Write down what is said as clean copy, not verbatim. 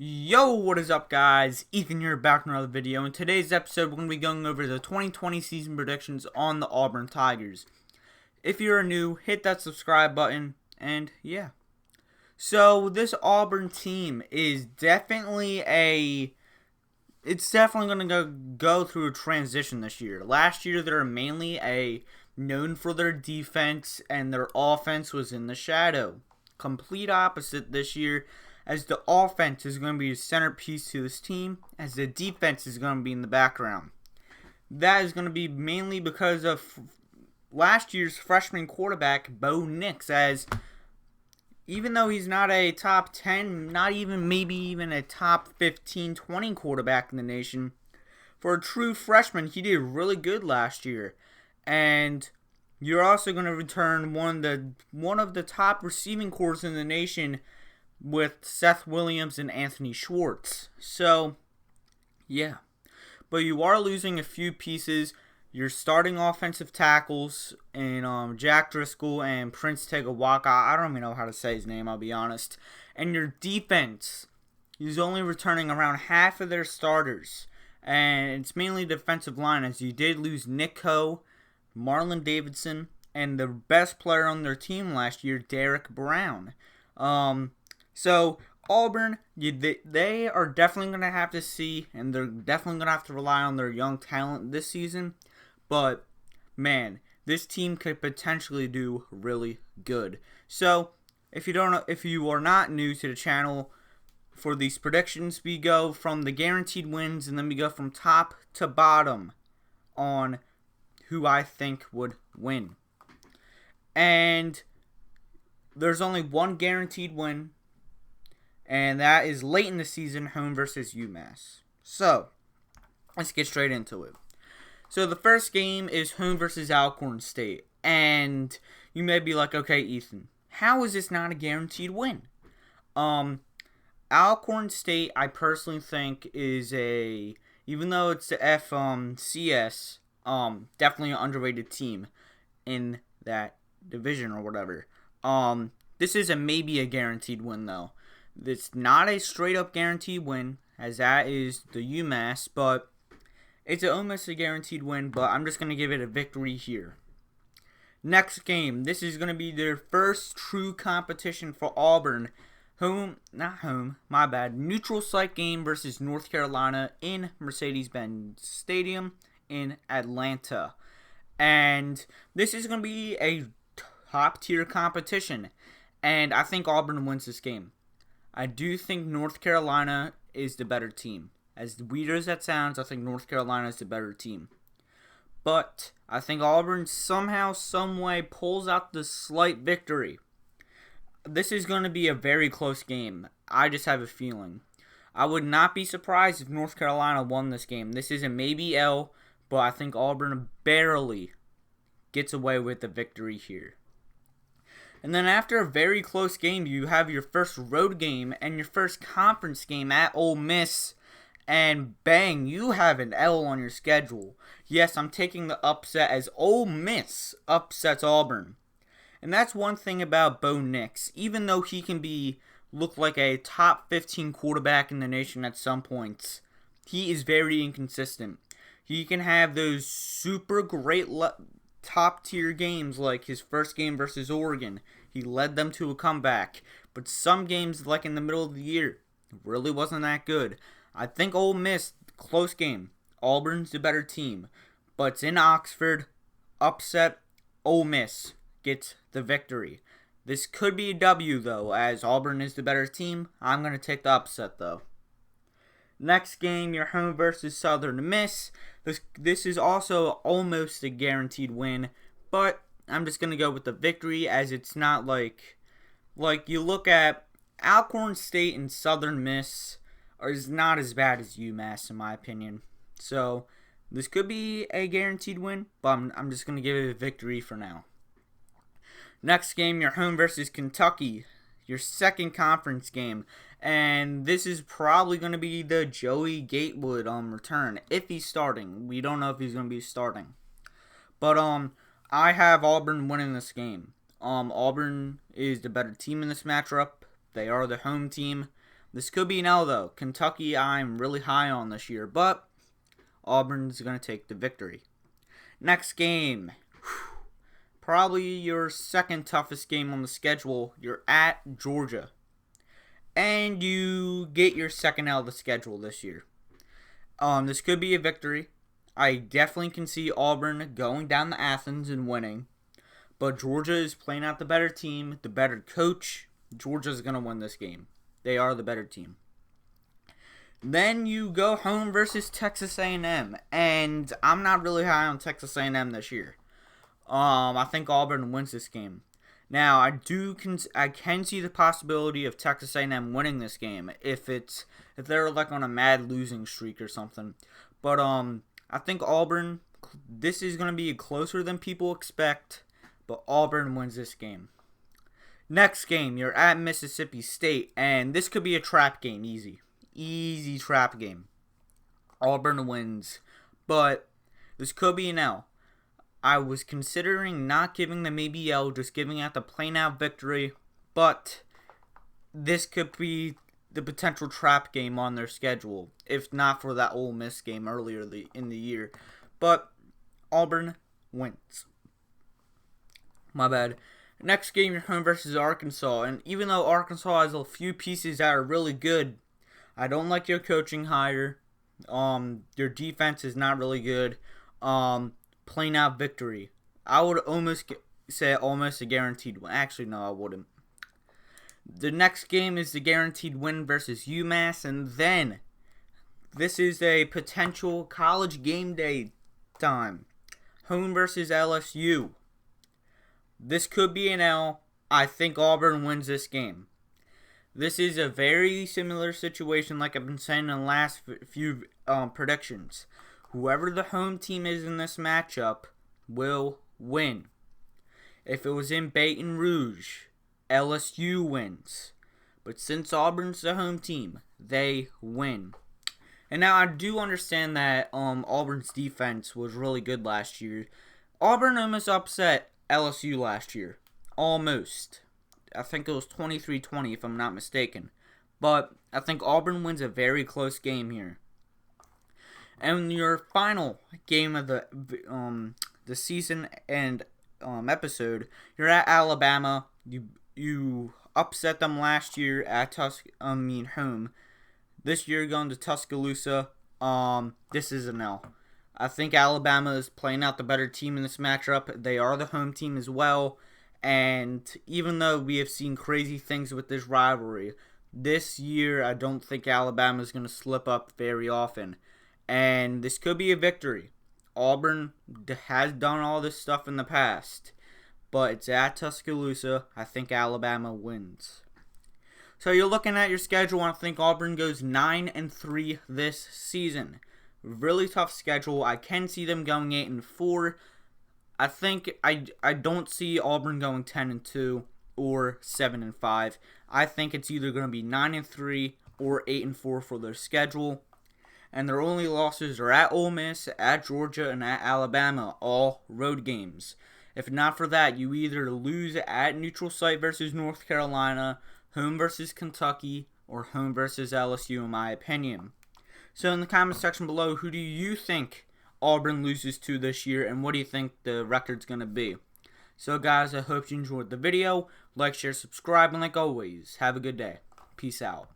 Yo, what is up guys? Ethan here, back with another video. In today's episode, we're going to be going over the 2020 season predictions on the Auburn Tigers. If you're new, hit that subscribe button, and yeah. So, this Auburn team is definitely it's definitely going to go through a transition this year. Last year, they were mainly known for their defense, and their offense was in the shadow. Complete opposite this year, as the offense is going to be a centerpiece to this team, as the defense is going to be in the background. That is going to be mainly because of last year's freshman quarterback, Bo Nix, as even though he's not a top 10, not even maybe even a top 15, 20 quarterback in the nation, for a true freshman, he did really good last year. And you're also going to return one of the top receiving corps in the nation, with Seth Williams and Anthony Schwartz. So, yeah. But you are losing a few pieces. Your starting offensive tackles in Jack Driscoll and Prince Tegawaka. I don't even know how to say his name, I'll be honest. And your defense is only returning around half of their starters. And it's mainly defensive line, as you did lose Nick Coe, Marlon Davidson, and the best player on their team last year, Derek Brown. So, Auburn, they are definitely going to have to see, and they're definitely going to have to rely on their young talent this season. But, man, this team could potentially do really good. So, if you are not new to the channel, for these predictions, we go from the guaranteed wins, and then we go from top to bottom on who I think would win. And there's only one guaranteed win, and that is late in the season, home versus UMass. So, let's get straight into it. So, the first game is home versus Alcorn State. And you may be like, okay, Ethan, how is this not a guaranteed win? Alcorn State, I personally think, is even though it's the FCS, definitely an underrated team in that division or whatever. This is maybe a guaranteed win, though. It's not a straight-up guaranteed win, as that is the UMass, but it's almost a guaranteed win, but I'm just going to give it a victory here. Next game, this is going to be their first true competition for Auburn. Neutral site game versus North Carolina in Mercedes-Benz Stadium in Atlanta. And this is going to be a top-tier competition, and I think Auburn wins this game. I do think North Carolina is the better team. As weird as that sounds, I think North Carolina is the better team. But I think Auburn somehow, someway pulls out the slight victory. This is going to be a very close game. I just have a feeling. I would not be surprised if North Carolina won this game. This is a maybe L, but I think Auburn barely gets away with the victory here. And then after a very close game, you have your first road game and your first conference game at Ole Miss. And bang, you have an L on your schedule. Yes, I'm taking the upset, as Ole Miss upsets Auburn. And that's one thing about Bo Nix. Even though he can look like a top 15 quarterback in the nation at some points, he is very inconsistent. He can have those super great top tier games, like his first game versus Oregon. He led them to a comeback. But some games, like in the middle of the year, really wasn't that good. I think Ole Miss, close game. Auburn's the better team. But it's in Oxford. Upset. Ole Miss gets the victory. This could be a W, though, as Auburn is the better team. I'm going to take the upset, though. Next game, your home versus Southern Miss. This is also almost a guaranteed win, but I'm just going to go with the victory, as it's not like you look at Alcorn State and Southern Miss is not as bad as UMass, in my opinion. So this could be a guaranteed win, but I'm just going to give it a victory for now. Next game, your home versus Kentucky, your second conference game. And this is probably going to be the Joey Gatewood return, if he's starting. We don't know if he's going to be starting. But I have Auburn winning this game. Auburn is the better team in this matchup. They are the home team. This could be an L though. Kentucky I'm really high on this year, but Auburn's going to take the victory. Next game. Probably your second toughest game on the schedule. You're at Georgia. And you get your second L of the schedule this year. This could be a victory. I definitely can see Auburn going down to Athens and winning. But Georgia is playing out the better team, the better coach. Georgia's going to win this game. They are the better team. Then you go home versus Texas A&M. And I'm not really high on Texas A&M this year. I think Auburn wins this game. Now, I can see the possibility of Texas A&M winning this game if they're like on a mad losing streak or something. But I think Auburn, this is going to be closer than people expect, but Auburn wins this game. Next game, you're at Mississippi State, and this could be a trap game, easy trap game. Auburn wins, but this could be an L. I was considering not giving the maybe L, just giving out the plain out victory, but this could be the potential trap game on their schedule, if not for that Ole Miss game earlier in the year. But Auburn wins. My bad. Next game, you're home versus Arkansas, and even though Arkansas has a few pieces that are really good, I don't like your coaching hire. Your defense is not really good. Plain out victory. I would almost say almost a guaranteed win. Actually, no, I wouldn't. The next game is the guaranteed win versus UMass, and then this is a potential college game day time. Home versus LSU. This could be an L. I think Auburn wins this game. This is a very similar situation like I've been saying in the last few predictions. Whoever the home team is in this matchup will win. If it was in Baton Rouge, LSU wins. But since Auburn's the home team, they win. And now I do understand that Auburn's defense was really good last year. Auburn almost upset LSU last year. Almost. I think it was 23-20 if I'm not mistaken. But I think Auburn wins a very close game here. And your final game of the season and episode, you're at Alabama. You upset them last year at home. This year you're going to Tuscaloosa. This is an L. I think Alabama is playing out the better team in this matchup. They are the home team as well. And even though we have seen crazy things with this rivalry, this year I don't think Alabama is going to slip up very often. And this could be a victory. Auburn has done all this stuff in the past. But it's at Tuscaloosa. I think Alabama wins. So you're looking at your schedule, and I think Auburn goes 9-3 this season. Really tough schedule. I can see them going 8-4. I think I don't see Auburn going 10-2 or 7-5. I think it's either going to be 9-3 or 8-4 for their schedule. And their only losses are at Ole Miss, at Georgia, and at Alabama, all road games. If not for that, you either lose at neutral site versus North Carolina, home versus Kentucky, or home versus LSU, in my opinion. So in the comment section below, who do you think Auburn loses to this year, and what do you think the record's going to be? So guys, I hope you enjoyed the video. Like, share, subscribe, and like always, have a good day. Peace out.